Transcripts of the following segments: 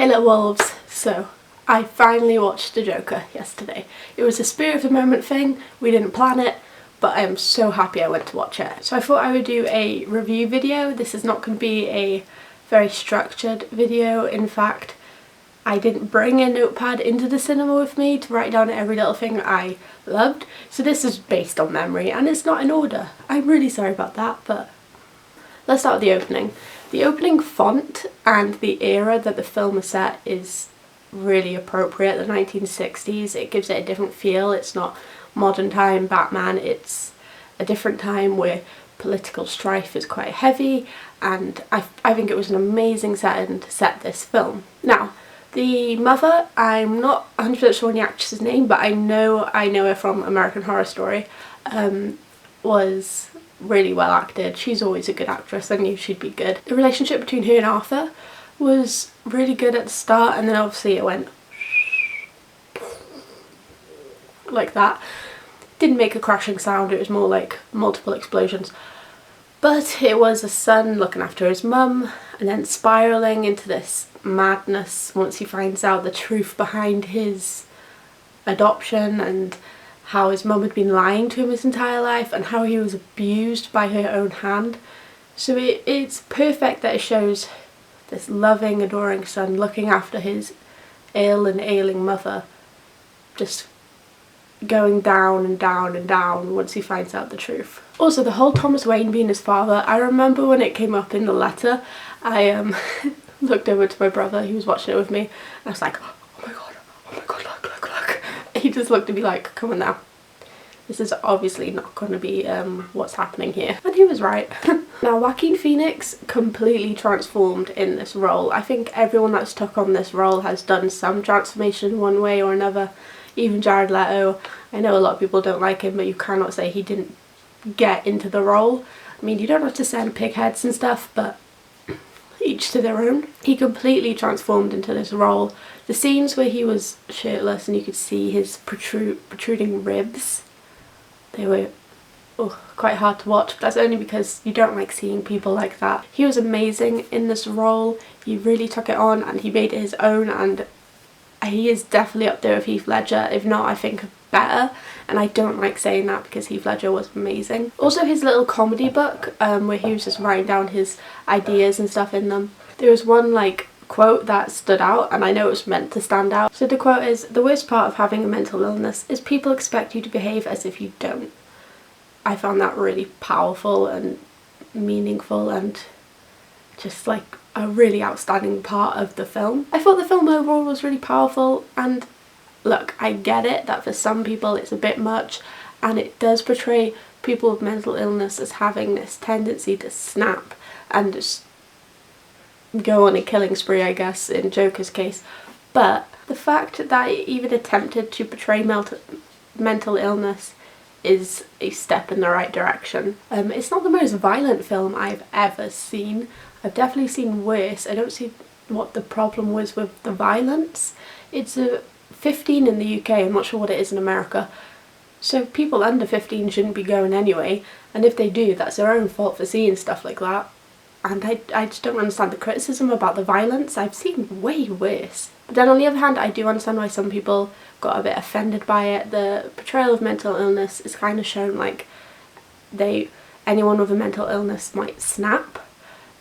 Hey little wolves, so I finally watched The Joker yesterday. It was a spur of the moment thing, we didn't plan it, but I am so happy I went to watch it. So I thought I would do a review video. This is not going to be a very structured video. In fact, I didn't bring a notepad into the cinema with me to write down every little thing I loved. So this is based on memory and it's not in order. I'm really sorry about that, but let's start with the opening. The opening font and the era that the film is set is really appropriate, the 1960s. It gives it a different feel. It's not modern time Batman, it's a different time where political strife is quite heavy, and I think it was an amazing setting to set this film. Now, the mother, I'm not 100% sure on the actress's name, but I know her from American Horror Story, was really well acted. She's always a good actress. I knew she'd be good. The relationship between her and Arthur was really good at the start, and then obviously it went like that. Didn't make a crashing sound, it was more like multiple explosions. But it was a son looking after his mum and then spiralling into this madness once he finds out the truth behind his adoption and how his mum had been lying to him his entire life and how he was abused by her own hand. So it's perfect that it shows this loving, adoring son looking after his ill and ailing mother, just going down and down and down once he finds out the truth. Also, the whole Thomas Wayne being his father, I remember when it came up in the letter, I looked over to my brother, he was watching it with me, and I was like, oh my god, look. He just looked at me like, come on now. This is obviously not going to be what's happening here. And he was right. Now, Joaquin Phoenix completely transformed in this role. I think everyone that's took on this role has done some transformation one way or another. Even Jared Leto. I know a lot of people don't like him, but you cannot say he didn't get into the role. I mean, you don't have to send pig heads and stuff, but each to their own. He completely transformed into this role. The scenes where he was shirtless and you could see his protruding ribs, they were quite hard to watch, but that's only because you don't like seeing people like that. He was amazing in this role. He really took it on and he made it his own, and he is definitely up there with Heath Ledger, if not I think better, and I don't like saying that because Heath Ledger was amazing. Also, his little comedy book where he was just writing down his ideas and stuff in them. There was one like quote that stood out, and I know it was meant to stand out. So the quote is, "The worst part of having a mental illness is people expect you to behave as if you don't." I found that really powerful and meaningful and just like a really outstanding part of the film. I thought the film overall was really powerful, and look, I get it that for some people it's a bit much, and it does portray people with mental illness as having this tendency to snap and just go on a killing spree, I guess, in Joker's case. But the fact that it even attempted to portray mental illness is a step in the right direction. It's not the most violent film I've ever seen. I've definitely seen worse. I don't see what the problem was with the violence. It's a 15 in the UK, I'm not sure what it is in America. So people under 15 shouldn't be going anyway, and if they do, that's their own fault for seeing stuff like that. And I just don't understand the criticism about the violence. I've seen way worse. But then on the other hand, I do understand why some people got a bit offended by it. The portrayal of mental illness is kind of shown like anyone with a mental illness might snap,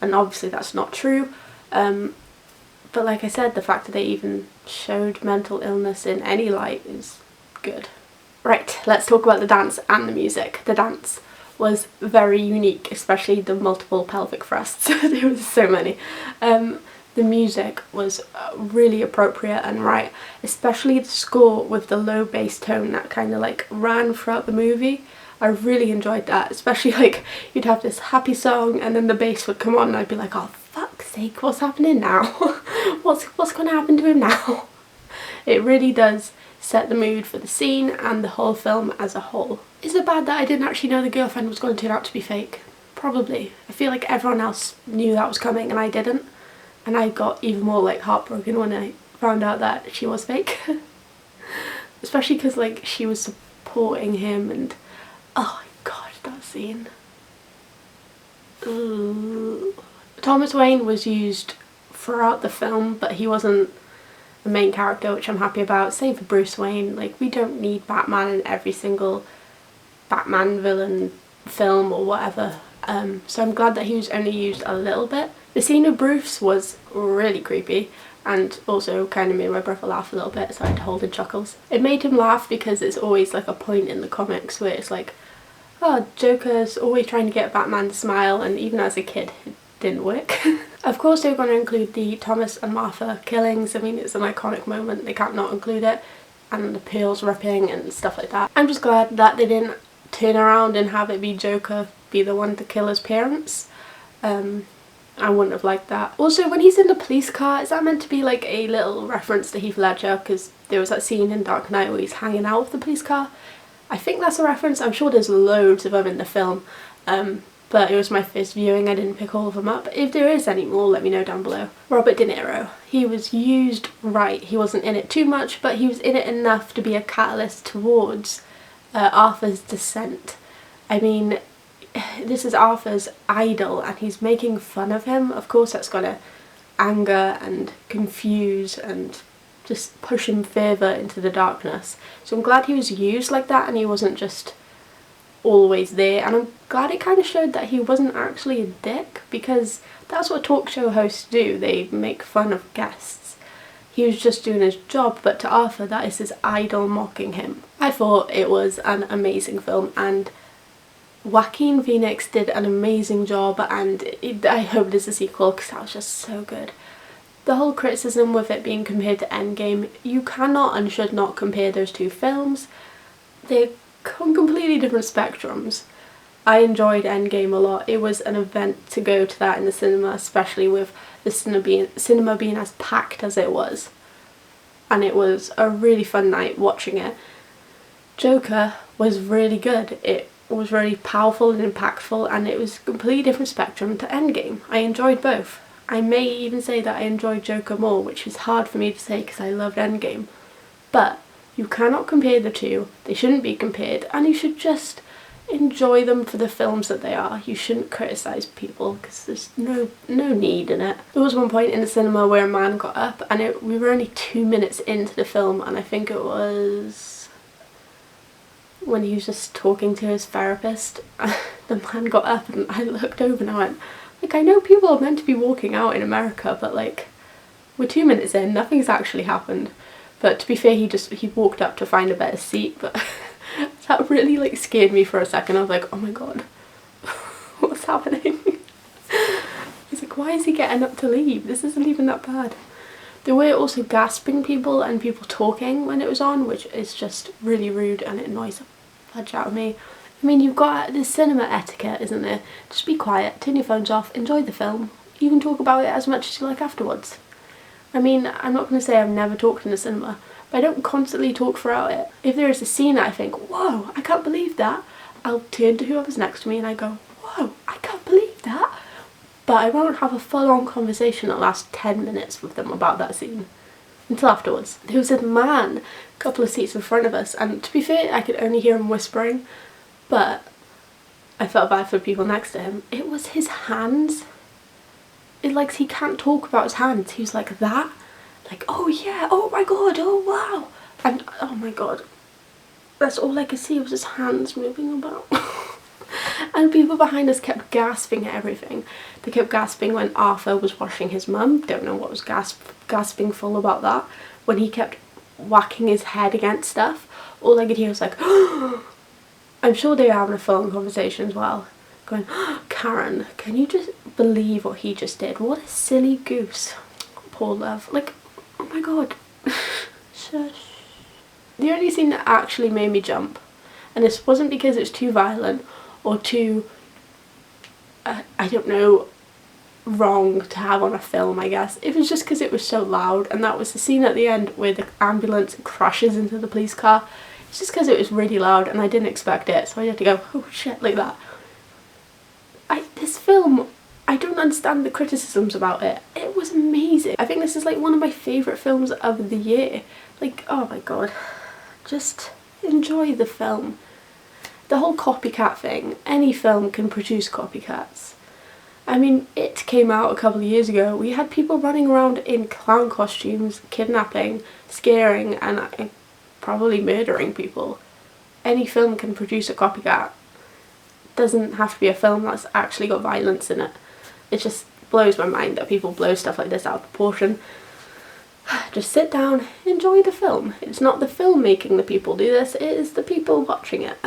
and obviously that's not true. But like I said, the fact that they even showed mental illness in any light is good. Right, let's talk about the dance and the music. The dance was very unique, especially the multiple pelvic thrusts. There was so many. The music was really appropriate and right, especially the score with the low bass tone that kind of like ran throughout the movie. I really enjoyed that, especially like you'd have this happy song and then the bass would come on and I'd be like, oh fuck's sake, what's happening now? what's gonna happen to him now? It really does set the mood for the scene and the whole film as a whole. Is it bad that I didn't actually know the girlfriend was going to turn out to be fake? Probably. I feel like everyone else knew that was coming and I didn't. And I got even more like heartbroken when I found out that she was fake. Especially because like she was supporting him, and oh my god, that scene. Ooh. Thomas Wayne was used throughout the film, but he wasn't the main character, which I'm happy about. Same for Bruce Wayne. Like, we don't need Batman in every single Batman villain film or whatever. So I'm glad that he was only used a little bit. The scene of Bruce was really creepy and also kind of made my brother laugh a little bit, so I had to hold in chuckles. It made him laugh because it's always like a point in the comics where it's like, oh, Joker's always trying to get Batman to smile, and even as a kid it didn't work. Of course they're going to include the Thomas and Martha killings. I mean, it's an iconic moment, they can't not include it, and the pearls ripping and stuff like that. I'm just glad that they didn't turn around and have it be Joker be the one to kill his parents. I wouldn't have liked that. Also, when he's in the police car, is that meant to be like a little reference to Heath Ledger? Because there was that scene in Dark Knight where he's hanging out with the police car. I think that's a reference. I'm sure there's loads of them in the film, but it was my first viewing, I didn't pick all of them up. If there is any more, let me know down below. Robert De Niro. He was used right. He wasn't in it too much, but he was in it enough to be a catalyst towards Arthur's descent. I mean, this is Arthur's idol and he's making fun of him. Of course that's gonna anger and confuse and just push him further into the darkness. So I'm glad he was used like that and he wasn't just always there, and I'm glad it kind of showed that he wasn't actually a dick, because that's what talk show hosts do. They make fun of guests. He was just doing his job, but to Arthur that is his idol mocking him. I thought it was an amazing film, and Joaquin Phoenix did an amazing job, and I hope there's a sequel because that was just so good. The whole criticism with it being compared to Endgame, you cannot and should not compare those two films. They're on completely different spectrums. I enjoyed Endgame a lot. It was an event to go to that in the cinema, especially with the cinema being as packed as it was. And it was a really fun night watching it. Joker was really good. It was really powerful and impactful, and it was a completely different spectrum to Endgame. I enjoyed both. I may even say that I enjoyed Joker more, which is hard for me to say because I loved Endgame. But you cannot compare the two. They shouldn't be compared, and you should just enjoy them for the films that they are. You shouldn't criticise people because there's no need in it. There was one point in the cinema where a man got up, and we were only 2 minutes into the film, and I think it was when he was just talking to his therapist. The man got up and I looked over and I went, like, I know people are meant to be walking out in America, but like, we're 2 minutes in, nothing's actually happened. But to be fair, he walked up to find a better seat, but that really like scared me for a second. I was like, oh my god, what's happening? I was like, why is he getting up to leave? This isn't even that bad. There were also gasping people and people talking when it was on, which is just really rude and it annoys the fudge out of me. I mean, you've got this cinema etiquette, isn't there? Just be quiet, turn your phones off, enjoy the film. You can talk about it as much as you like afterwards. I mean, I'm not going to say I've never talked in the cinema, but I don't constantly talk throughout it. If there is a scene that I think, whoa, I can't believe that, I'll turn to whoever's next to me and I go, whoa, I can't believe that. But I won't have a full-on conversation that lasts 10 minutes with them about that scene until afterwards. There was a man a couple of seats in front of us, and to be fair, I could only hear him whispering, but I felt bad for people next to him. It was his hands. It like, he can't talk about his hands. He was like that, like, oh yeah, oh my god, oh wow, and oh my god, that's all I could see was his hands moving about. And people behind us kept gasping at everything. They kept gasping when Arthur was washing his mum. Don't know what was gasping full about that. When he kept whacking his head against stuff, all I could hear was like, I'm sure they were having a phone conversation as well, going, Karen, can you just believe what he just did? What a silly goose. Poor love. Like, oh my god. Shush. The only scene that actually made me jump, and this wasn't because it was too violent or too, I don't know, wrong to have on a film, I guess. It was just because it was so loud, and that was the scene at the end where the ambulance crashes into the police car. It's just because it was really loud and I didn't expect it, so I had to go, oh shit, like that. This film, I don't understand the criticisms about it. It was amazing. I think this is like one of my favourite films of the year. Like, oh my god, just enjoy the film. The whole copycat thing, any film can produce copycats. I mean, it came out a couple of years ago. We had people running around in clown costumes, kidnapping, scaring, and probably murdering people. Any film can produce a copycat. It doesn't have to be a film that's actually got violence in it. It just blows my mind that people blow stuff like this out of proportion. Just sit down, enjoy the film. It's not the film making the people do this, it is the people watching it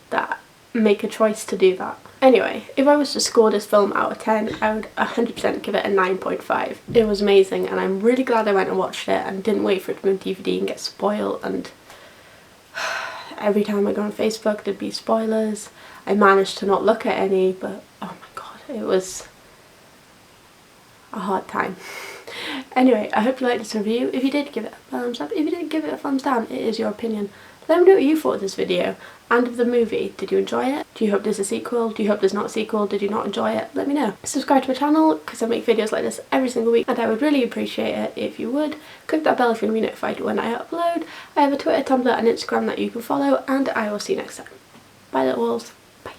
that make a choice to do that. Anyway, if I was to score this film out of 10, I would 100% give it a 9.5. It was amazing, and I'm really glad I went and watched it and didn't wait for it to be on DVD and get spoiled, and every time I go on Facebook there'd be spoilers. I managed to not look at any, but oh my god, it was a hard time. Anyway, I hope you liked this review. If you did, give it a thumbs up. If you didn't, give it a thumbs down. It is your opinion. Let me know what you thought of this video and of the movie. Did you enjoy it? Do you hope there's a sequel? Do you hope there's not a sequel? Did you not enjoy it? Let me know. Subscribe to my channel because I make videos like this every single week, and I would really appreciate it if you would. Click that bell if you want to be notified when I upload. I have a Twitter, Tumblr and Instagram that you can follow, and I will see you next time. Bye little wolves. Bye.